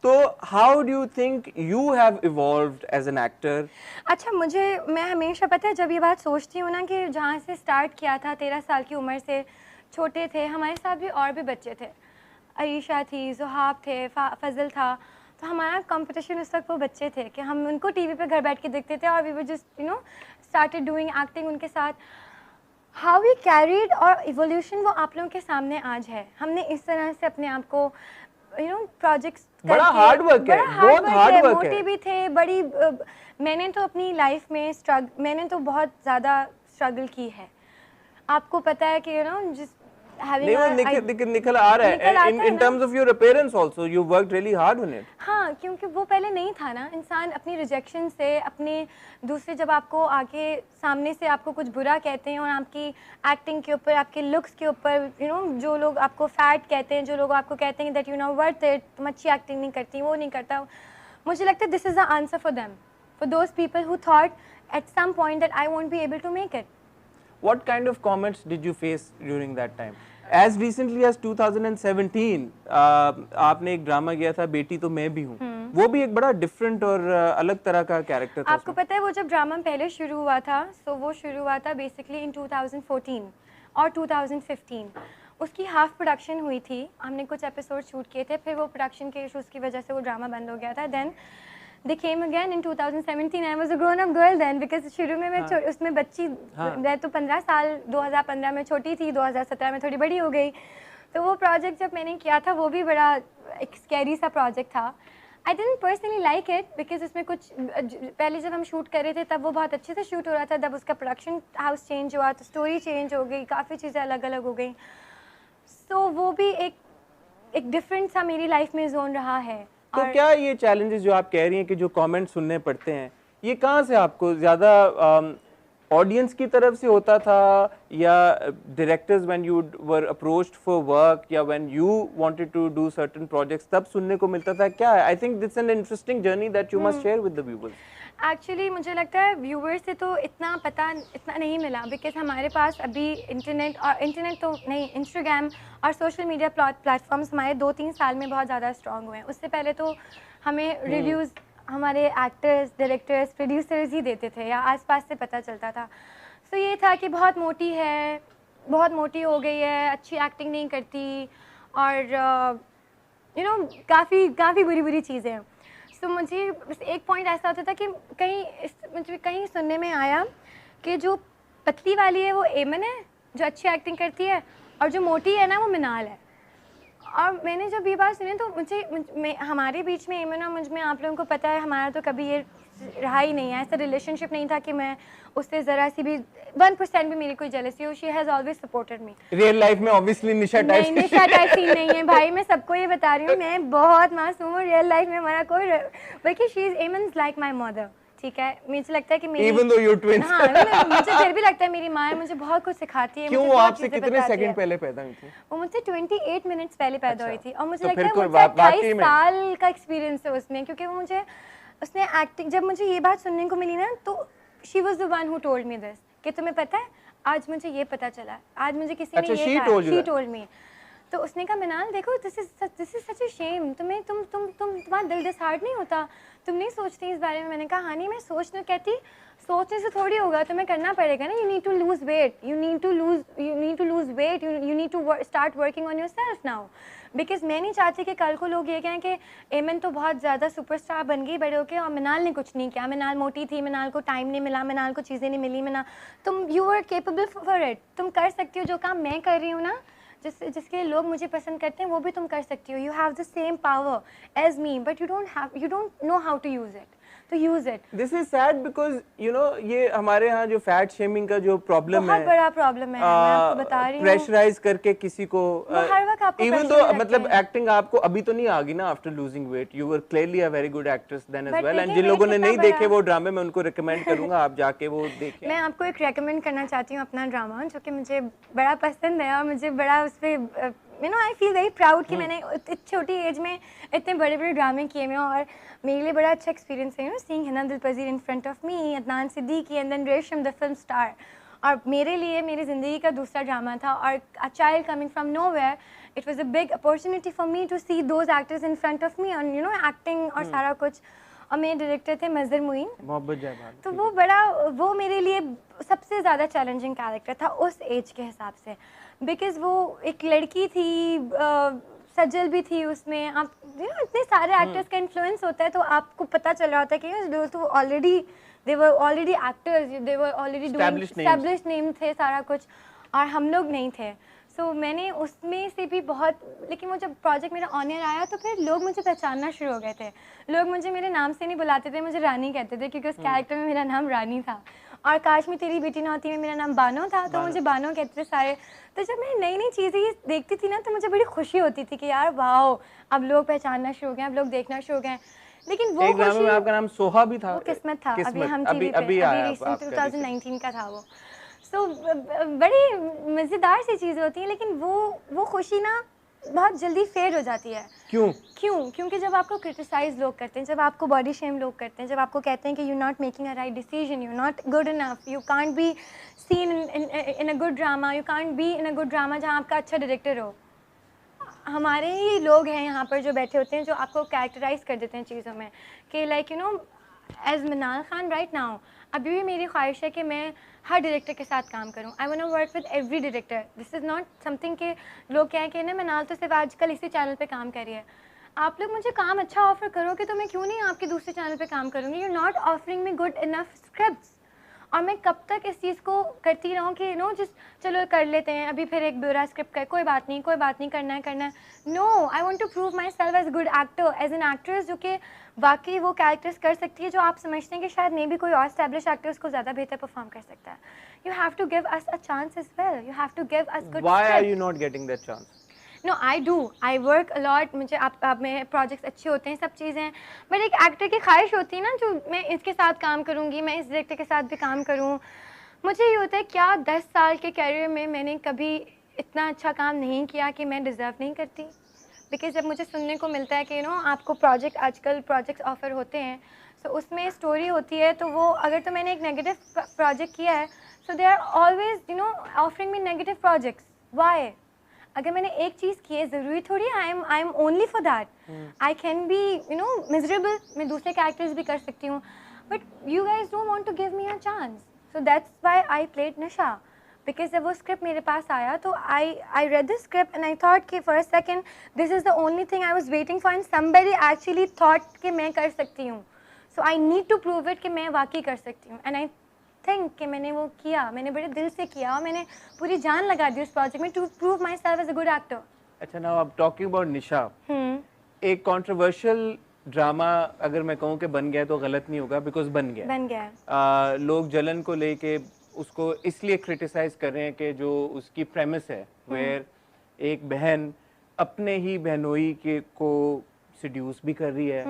तो how do you think you have evolved as an actor? अच्छा, मैं हमेशा पता है जब ये बात सोचती हूँ ना कि जहाँ से स्टार्ट किया था 13 साल की उम्र से, छोटे थे हमारे साथ भी और भी बच्चे थे, अरीशा थी, ज़ुहाब थे, फजल था, तो हमारा कंपटीशन उस वक्त वो बच्चे थे कि हम उनको टीवी पे घर बैठ के देखते थे और we were just you know started doing acting उनके साथ। हाउ वी कैरीड और इवोल्यूशन वो आप लोगों के सामने आज है। हमने इस तरह से अपने आप को प्रोजेक्ट्स बड़ा हार्ड वर्क है, बहुत हार्ड वर्क है। मोटी भी थे बड़ी मैंने तो अपनी लाइफ में मैंने तो बहुत ज़्यादा स्ट्रगल की है। आपको पता है कि जिस नहीं, वो निकल आ रहा है in terms of your appearance also you worked really hard on it. हाँ, क्योंकि वो पहले नहीं था ना। इंसान अपनी रिजेक्शन से, अपने दूसरे जब आपको आके सामने से आपको कुछ बुरा कहते हैं और आपकी एक्टिंग के ऊपर, आपके लुक्स के ऊपर, जो लोग आपको फैट कहते हैं, जो लोग आपको कहते हैं that you know worth it, तुम अच्छी एक्टिंग नहीं करती, वो नहीं करता, मुझे लगता है this is the answer for them, for those people who thought at some point that I won't be able to make it. What kind of comments did you face during that time? As recently as 2017, आपने एक drama किया था बेटी तो मैं भी हूँ, वो भी एक बड़ा डिफरेंट और अलग तरह का कैरेक्टर था। आपको पता है वो जब ड्रामा पहले शुरू हुआ था, तो वो शुरू हुआ था बेसिकली इन 2014 और 2015। उसकी हाफ प्रोडक्शन हुई थी, हमने कुछ एपिसोड शूट किए थे, फिर वो प्रोडक्शन के इशूज़ की वजह से वो ड्रामा बंद हो गया था। Then they came again in 2017. I was a grown up girl then because शुरू में मैं उसमें बच्ची, मैं तो 15 साल 2015 में छोटी थी, 2017 में थोड़ी बड़ी हो गई। तो वो प्रोजेक्ट जब मैंने किया था वो भी बड़ा एक स्कैरी सा प्रोजेक्ट था। I didn't personally like it because उसमें कुछ पहले जब हम शूट कर रहे थे तब वो बहुत अच्छे से शूट हो रहा था, तब उसका प्रोडक्शन हाउस चेंज हुआ तो स्टोरी चेंज हो गई, काफ़ी चीज़ें अलग अलग हो गई। सो वो भी एक डिफरेंट सा मेरी लाइफ में जोन रहा है। तो क्या ये चैलेंजेस जो आप कह रही हैं कि जो कमेंट सुनने पड़ते हैं, ये कहाँ से आपको ज़्यादा ऑडियंस की तरफ से होता था या directors when you were approached for work या when you wanted to do certain projects तब सुनने को मिलता था? क्या I think it's an interesting journey that you must share with the viewers. Actually मुझे लगता है व्यूवर्स से तो इतना नहीं मिला बिकॉज हमारे पास अभी इंटरनेट तो नहीं, इंस्टाग्राम और सोशल मीडिया प्लेटफॉर्म्स हमारे 2-3 साल में बहुत ज़्यादा स्ट्रॉन्ग हुए हैं। उससे पहले तो हमें रिव्यूज़ हमारे एक्टर्स, डायरेक्टर्स, प्रोड्यूसर्स ही देते थे या आसपास से पता चलता था। सो ये था कि बहुत मोटी है, बहुत मोटी हो गई है, अच्छी एक्टिंग नहीं करती और काफ़ी बुरी चीज़ें हैं। तो मुझे बस एक पॉइंट ऐसा होता था कि मुझे कहीं सुनने में आया कि जो पतली वाली है वो एमन है जो अच्छी एक्टिंग करती है और जो मोटी है ना वो मिनाल है। और मैंने जब ये बात सुनी तो हमारे बीच में एमन और मुझ में, आप लोगों को पता है हमारा तो कभी ये रहा ही नहीं है, ऐसा रिलेशनशिप नहीं था कि मैं उससे ज़रा सी भी 1% भी मेरी कोई जेलसी हो। She has always supported me. Real life में ऑब्वियसली निशा टाइप सीन नहीं है भाई, मैं सबको ये बता रही हूँ, मैं बहुत मासूम हूँ। रियल लाइफ में हमारा कोई, बल्कि शी इज़ एमन्स लाइक माई मदर, ठीक है। मुझे लगता है कि मेरी Even though you're twins. हाँ, मुझे फिर भी लगता है मेरी माँ है, मुझे बहुत कुछ सिखाती है। क्यों वो आपसे कितने सेकंड पहले पैदा हुई थी? वो मुझसे 28 मिनट्स पहले पैदा हुई थी और मुझे तो लगता है मुझे 28 साल का एक्सपीरियंस है उसमें, क्योंकि वो उसने एक्टिंग, जब मुझे ये बात सुनने को मिली ना तो she was the one who told me this कि तुम्हें पता है आज मुझे ये पता चला, आज मुझे किसी ने ये कहा, शी टोल्ड मी। तो उसने कहा मिनाल देखो this is such a shame, तुम्हारा दिल डिसहार्ट नहीं होता, तुम नहीं सोचती इस बारे में। मैंने कहा हाँ नहीं, मैं सोचने से थोड़ी होगा, तुम्हें करना पड़ेगा ना। You need to lose weight, you need to start working on your self now. Because मैं नहीं चाहती कि कल को लोग ये कहें कि एमन तो बहुत ज़्यादा सुपरस्टार बन गई बड़े होके और मिनाल ने कुछ नहीं किया, मिनाल मोटी थी, मिनाल को टाइम नहीं मिला, मिनाल को चीज़ें नहीं मिली। तुम you are capable for it, तुम कर सकती हो जो काम मैं कर रही हूँ ना, जिसके लोग मुझे पसंद करते हैं वो भी तुम कर सकती हो। You have the same power as me but you don't know how to use it, तो use it. This is sad because ये हमारे यहाँ जो फैट शेमिंग का जो प्रॉब्लम है, बहुत बड़ा प्रॉब्लम है, मैं आपको बता रही हूँ। प्रेशराइज करके किसी को, हर वक्त आपको इवन तो मतलब एक्टिंग आपको अभी तो नहीं आ गई ना after losing weight, you were clearly a very good actress then as well. And जिन लोगों ने नहीं देखे वो ड्रामे, मैं उनको रिकमेंड करूंगा आप जाके वो देखें। मैं आपको एक रेकमेंड करना चाहती हूँ अपना ड्रामा जो कि मुझे बड़ा पसंद है और मुझे बड़ा उस पर आई फील वेरी प्राउड कि मैंने इतनी छोटी एज में इतने बड़े बड़े ड्रामे किए हैं और मेरे लिए बड़ा अच्छा एक्सपीरियंस है seeing Hina Dilpazir in front of me, Adnan Siddiqui and then Resham the film star. और मेरे लिए मेरी ज़िंदगी का दूसरा ड्रामा था और a child coming from nowhere it was a big opportunity for me to see those actors in front of me and acting और सारा कुछ। और मेरे डायरेक्टर थे मजहर मुइन, मोहब्बत जयबान। तो वो मेरे लिए सबसे ज़्यादा चैलेंजिंग कैरेक्टर था उस एज के हिसाब से, बिकॉज़ वो एक लड़की थी, सजल भी थी उसमें। आप इतने सारे एक्टर्स का इन्फ्लुएंस होता है, तो आपको पता चल रहा होता है कि तो already they were already actors, they were already doing established name थे सारा कुछ, और हम लोग नहीं थे। सो मैंने उसमें से भी बहुत, लेकिन वो जब प्रोजेक्ट मेरा ऑन एयर आया तो फिर लोग मुझे पहचानना शुरू हो गए थे। लोग मुझे मेरे नाम से नहीं बुलाते थे, मुझे रानी कहते थे, क्योंकि उस कैरेक्टर में मेरा नाम रानी था। और काश में तेरी बेटी ना होती में मेरा नाम बानो था, तो मुझे बानो कहते थे सारे। तो जब मैं नई नई चीज़ें देखती थी ना, तो मुझे बड़ी खुशी होती थी कि यार वाओ, अब लोग पहचानना शुरू हो गए, अब लोग देखना शुरू हो गए। लेकिन वो खुशी में आपका नाम सोहा भी था, वो किस्मत था। अभी हम अभी रिसेंट 2019 का था वो। सो बड़ी मज़ेदार सी चीज़ें होती हैं, लेकिन वो खुशी ना बहुत जल्दी फेड हो जाती है। क्योंकि जब आपको क्रिटिसाइज लोग करते हैं, जब आपको बॉडी शेम लोग करते हैं, जब आपको कहते हैं कि you not making a right decision, you not good enough, you can't be seen in a good drama, you can't be in a good drama जहाँ आपका अच्छा डायरेक्टर हो। हमारे ही लोग हैं यहाँ पर जो बैठे होते हैं, जो आपको कैरेक्टराइज कर देते हैं चीज़ों में, कि like you know as Minal Khan right now, अभी भी मेरी ख्वाहिश है कि मैं हर डायरेक्टर के साथ काम करूं। I want to work with every director. This is not something कि लोग कहें कि ना मिनाल तो सिर्फ आजकल इसी चैनल पे काम कर रही है। आप लोग मुझे काम अच्छा ऑफर करोगे तो मैं क्यों नहीं आपके दूसरे चैनल पे काम करूँगी। You not offering me good enough scripts. और मैं कब तक इस चीज़ को करती रहूँ कि नो जिस चलो कर लेते हैं, अभी फिर एक बुरा स्क्रिप्ट कर, कोई बात नहीं करना है। No, I want to prove my self as good actor, as an actress जो कि वाकई वो कैरेक्टर्स कर सकती है जो आप समझते हैं कि शायद मे बी कोई और एस्टैब्लिश एक्टर उसको ज़्यादा बेहतर परफॉर्म कर सकता है। You have to give us a chance as well, you have to give us good. Why are you not getting that chance? No, I do, I work a lot. मुझे आप में projects अच्छे होते हैं, सब चीज़ें हैं, बट एक एक्टर की ख्वाहिश होती है ना, जो मैं इसके साथ काम करूँगी, मैं इस डायरेक्टर के साथ भी काम करूँ। मुझे ये होता है क्या 10 साल के कैरियर में मैंने कभी इतना अच्छा काम नहीं किया कि मैं डिज़र्व नहीं करती। बिकॉज जब मुझे सुनने को मिलता है कि आपको आजकल प्रोजेक्ट्स ऑफर होते हैं, सो उसमें स्टोरी होती है, तो वो अगर तो मैंने एक नेगेटिव प्रोजेक्ट किया है, so they are always offering me negative projects. Why? अगर मैंने एक चीज़ की है, ज़रूरी थोड़ी I am only for that. I can be miserable, मैं दूसरे कैरेक्टर्स भी कर सकती हूँ, but you guys don't want to give me a chance. So that's why I played Nasha. Because जब वो स्क्रिप्ट मेरे पास आया तो I read the script and I thought कि for a second this is the only thing I was waiting for, and somebody actually thought कि मैं कर सकती हूँ। So I need to prove it कि मैं वाकई कर सकती हूँ। एंड आई थिंक कि मैंने वो किया, मैंने बड़े दिल से किया, और मैंने पूरी जान लगा दी उस प्रोजेक्ट में to prove my self as a good actor. अच्छा, नाउ आप टॉकिंग अबाउट निशा, एक कंट्रोवर्शियल ड्रामा अगर मैं कहूँ कि बन गया तो गलत नहीं होगा, बिकॉज बन गया। लोग जलन को लेके उसको इसलिए क्रिटिसाइज कर रहे हैं कि जो उसकी प्रेमिस है, वेयर एक बहन अपने ही बहनोई के को सिड्यूस भी कर रही है,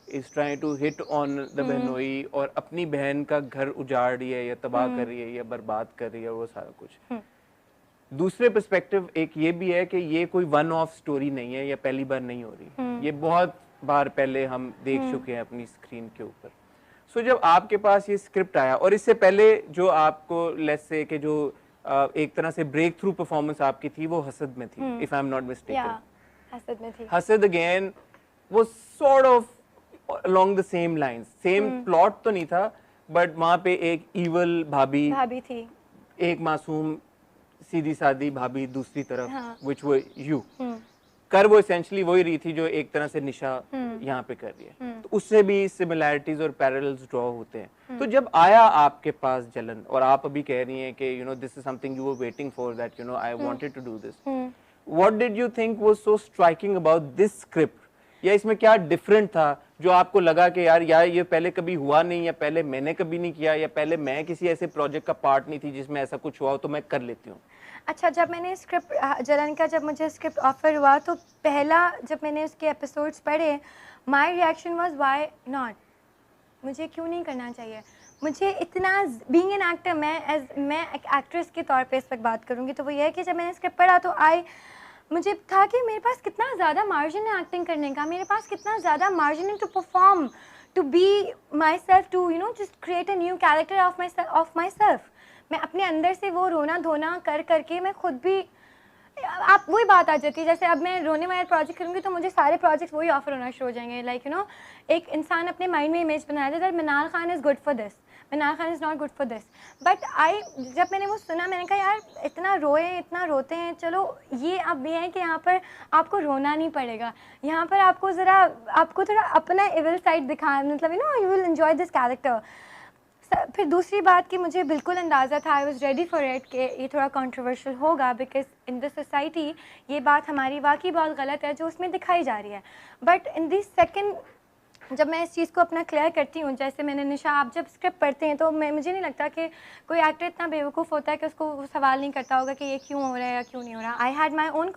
is trying to hit on the बहनोई, और अपनी बहन का घर उजाड़ रही है या तबाह कर रही है या बर्बाद कर रही है, वो सारा कुछ। दूसरे पर्सपेक्टिव एक ये भी है कि ये कोई वन ऑफ स्टोरी नहीं है, या पहली बार नहीं हो रही, ये बहुत बार पहले हम देख चुके हैं अपनी स्क्रीन के ऊपर। सो जब आपके पास ये स्क्रिप्ट आया, और इससे पहले जो आपको लेट्स से कि जो एक तरह से ब्रेक थ्रू परफॉर्मेंस आपकी थी वो हसद में थी, if I am not mistaken. Hasad में थी। हसद अगेन वो sort of along the same lines, same plot तो नहीं था, बट वहां पे एक इवल भाभी थी, एक मासूम सीधी सादी भाभी दूसरी तरफ, हाँ। which were you। कर वो एसेंशियली वही रही थी जो एक तरह से निशा यहाँ पे कर रही है, तो उससे भी सिमिलैरिटीज और पैरेलल्स ड्रॉ होते हैं। तो जब आया आपके पास जलन, और आप अभी कह रही हैं कि this is something you were waiting for, that I wanted to do this, what did you think was so striking about this script, या इसमें क्या डिफरेंट था जो आपको लगा कि यार ये पहले कभी हुआ नहीं, या पहले मैंने कभी नहीं किया, या पहले मैं किसी ऐसे प्रोजेक्ट का पार्ट नहीं थी जिसमें ऐसा कुछ हुआ हो, तो मैं कर लेती हूँ? अच्छा, जब मैंने स्क्रिप्ट जलन का जब मुझे स्क्रिप्ट ऑफर हुआ, तो पहला जब मैंने उसके एपिसोड्स पढ़े, my reaction was why not, मुझे क्यों नहीं करना चाहिए। मुझे इतना बीइंग एन एक्टर, मैं एक एक्ट्रेस के तौर पे इस वक्त बात करूँगी, तो वो ये है कि जब मैंने स्क्रिप्ट पढ़ा तो मुझे था कि मेरे पास कितना ज़्यादा मार्जिन है एक्टिंग करने का, मेरे पास कितना ज़्यादा मार्जिन है to perform, to be my self, to just create a new character of my self. मैं अपने अंदर से वो रोना धोना कर करके मैं खुद भी आप वही बात आ जाती है, जैसे अब मैं रोने वाला प्रोजेक्ट करूँगी तो मुझे सारे प्रोजेक्ट्स वही ऑफर होना शुरू हो जाएंगे। लाइक यू नो, एक इंसान अपने माइंड में इमेज बनाया था that Minal Khan is good for this, Minal Khan is not good for this. But जब मैंने वो सुना, मैंने कहा यार इतना रोए, इतना रोते हैं, चलो ये अब ये है कि यहाँ पर आपको रोना नहीं पड़ेगा, यहाँ पर आपको ज़रा, आपको थोड़ा अपना इविल साइड दिखा, मतलब you know you will enjoy this character. फिर दूसरी बात कि मुझे बिल्कुल अंदाज़ा था, I was ready for it, कि ये थोड़ा कंट्रोवर्शियल होगा बिकॉज इन द सोसाइटी ये बात हमारी वाकई बहुत गलत है जो उसमें दिखाई जा रही है। बट इन दिस सेकेंड जब मैं इस चीज़ को अपना क्लियर करती हूँ, जैसे मैंने निशा, आप जब स्क्रिप्ट पढ़ते हैं तो मुझे नहीं लगता कि कोई एक्टर इतना बेवकूफ़ होता है कि उसको वो सवाल नहीं करता होगा कि ये क्यों हो रहा है या क्यों नहीं हो रहा। I had my own